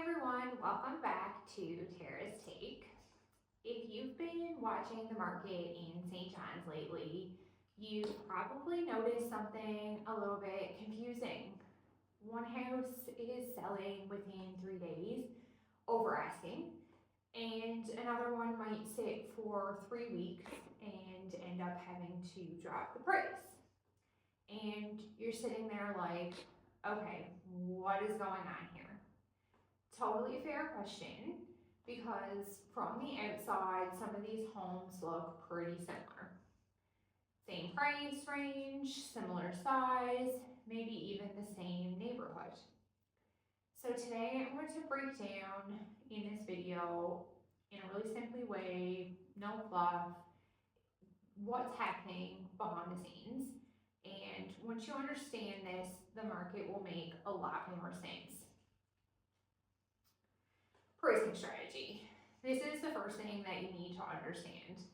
Everyone, welcome back to Tara's Take. If you've been watching the market in St. John's lately, you've probably noticed something a little bit confusing. One house is selling within 3 days, over asking, and another one might sit for 3 weeks and end up having to drop the price. And you're sitting there like, okay, what is going on here? Totally fair question, because from the outside, some of these homes look pretty similar. Same price range, similar size, maybe even the same neighborhood. So today I'm going to break down in this video, in a really simple way, no fluff, what's happening behind the scenes. And once you understand this, the market will make a lot more sense. Pricing strategy. This is the first thing that you need to understand.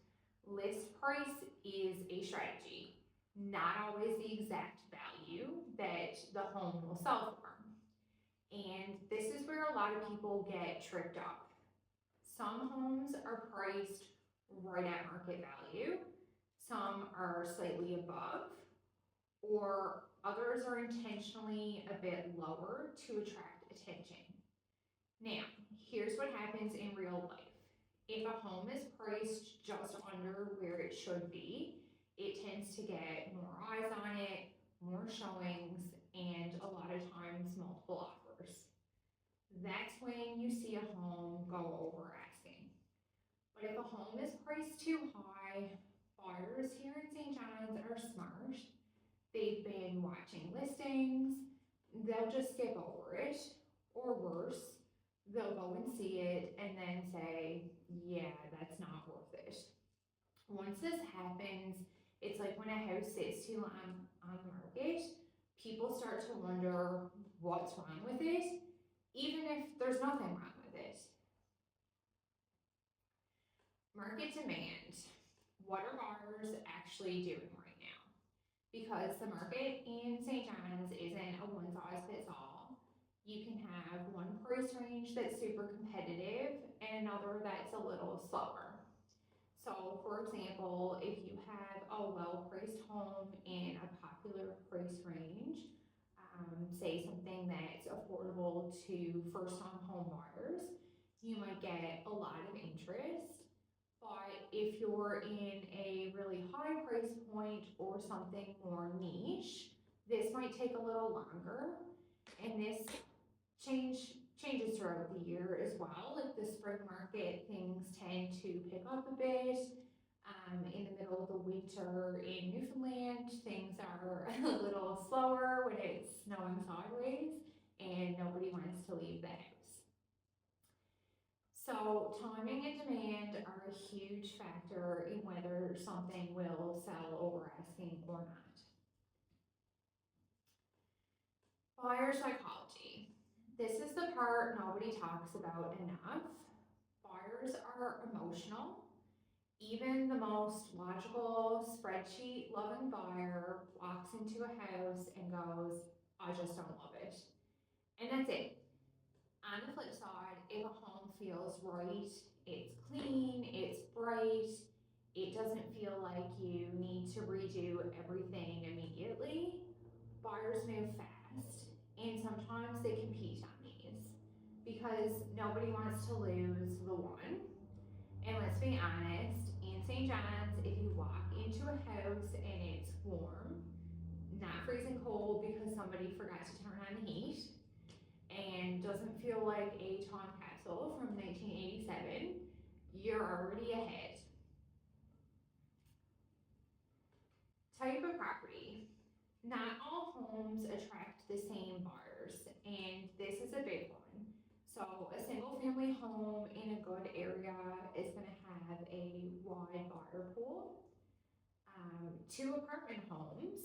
List price is a strategy, not always the exact value that the home will sell for. And this is where a lot of people get tripped up. Some homes are priced right at market value, some are slightly above, or others are intentionally a bit lower to attract attention. Now, here's what happens in real life. If a home is priced just under where it should be, it tends to get more eyes on it, more showings, and a lot of times multiple offers. That's when you see a home go over asking. But if a home is priced too high, buyers here in St. John's are smart. They've been watching listings, they'll just skip over it, or worse, they'll go and see it and then say, yeah, that's not worth it. Once this happens, it's like when a house sits too long on the market, people start to wonder what's wrong with it, even if there's nothing wrong with it. Market demand. What are buyers actually doing right now? Because the market in St. John's isn't a one size fits all. You can have one price range that's super competitive and another that's a little slower. So for example, if you have a well-priced home in a popular price range, say something that's affordable to first-time home buyers, you might get a lot of interest. But if you're in a really high price point or something more niche, this might take a little longer, and this changes throughout the year as well. Like the spring market, things tend to pick up a bit. In the middle of the winter in Newfoundland, things are a little slower when it's snowing sideways and nobody wants to leave the house. So timing and demand are a huge factor in whether something will sell over asking or not. Buyer psychology. This is the part nobody talks about enough. Buyers are emotional. Even the most logical, spreadsheet-loving buyer walks into a house and goes, I just don't love it. And that's it. On the flip side, if a home feels right, it's clean, it's bright, it doesn't feel like you need to redo everything immediately, buyers move fast, and sometimes they compete on these because nobody wants to lose the one. And let's be honest, in St. John's, if you walk into a house and it's warm, not freezing cold because somebody forgot to turn on the heat, and doesn't feel like a time capsule from 1987, you're already ahead. Type of property. Not all homes attract the same buyers, and this is a big one. So a single family home in a good area is going to have a wide buyer pool. 2 apartment homes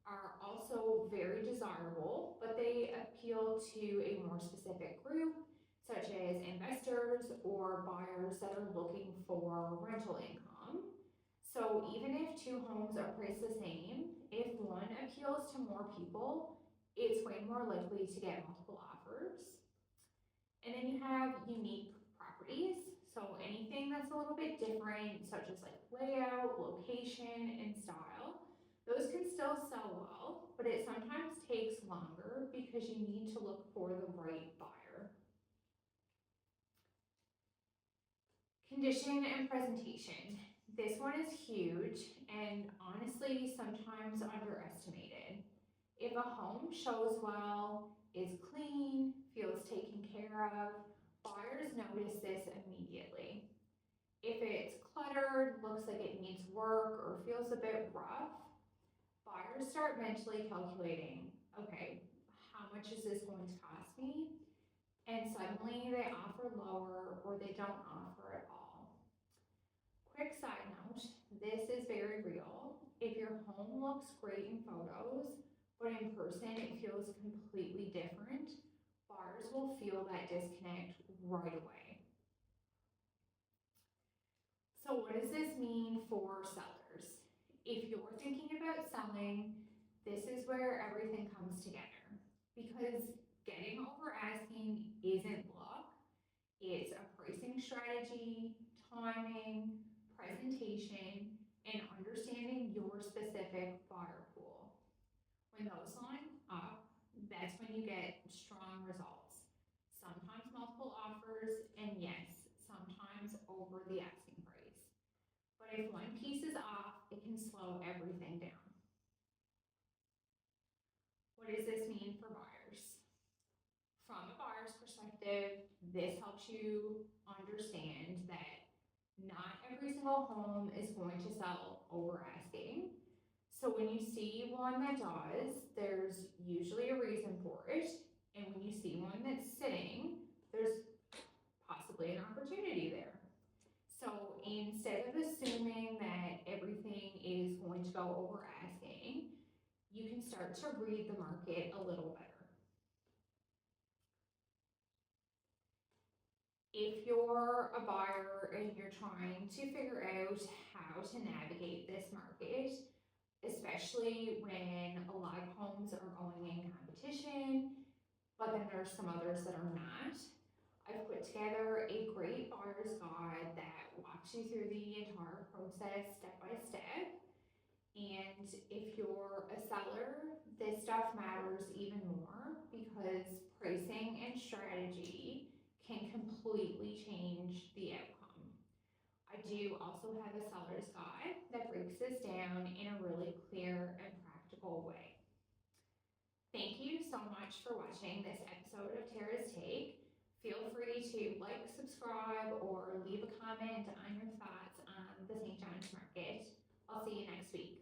are also very desirable, but they appeal to a more specific group, such as investors or buyers that are looking for rental income. So even if 2 homes are priced the same, if one appeals to more people, it's way more likely to get multiple offers. And then you have unique properties. So anything that's a little bit different, such as like layout, location, and style, those can still sell well, but it sometimes takes longer because you need to look for the right buyer. Condition and presentation. This one is huge and honestly sometimes underestimated. If a home shows well, is clean, feels taken care of, buyers notice this immediately. If it's cluttered, looks like it needs work, or feels a bit rough, buyers start mentally calculating, okay, how much is this going to cost me? And suddenly they offer lower or they don't offer at all. Quick side note, this is very real. If your home looks great in photos, but in person it feels completely different, buyers will feel that disconnect right away. So what does this mean for sellers? If you're thinking about selling, this is where everything comes together. Because getting over asking isn't luck, it's a pricing strategy, timing, presentation, and understanding your specific buyer pool. When those line up, that's when you get strong results. Sometimes multiple offers, and yes, sometimes over the asking price. But if one piece is off, it can slow everything down. What does this mean for buyers? From a buyer's perspective, this helps you understand that not every single home is going to sell over asking. So when you see one that does, there's usually a reason for it. And when you see one that's sitting, there's possibly an opportunity there. So instead of assuming that everything is going to go over asking, you can start to read the market a little better. If you're a buyer and you're trying to figure out how to navigate this market, especially when a lot of homes are going in competition, but then there's some others that are not, I've put together a great buyer's guide that walks you through the entire process step by step. And if you're a seller, this stuff matters even more because pricing and strategy can completely change the outcome. I do also have a seller's guide that breaks this down in a really clear and practical way. Thank you so much for watching this episode of Tara's Take. Feel free to like, subscribe, or leave a comment on your thoughts on the St. John's Market. I'll see you next week.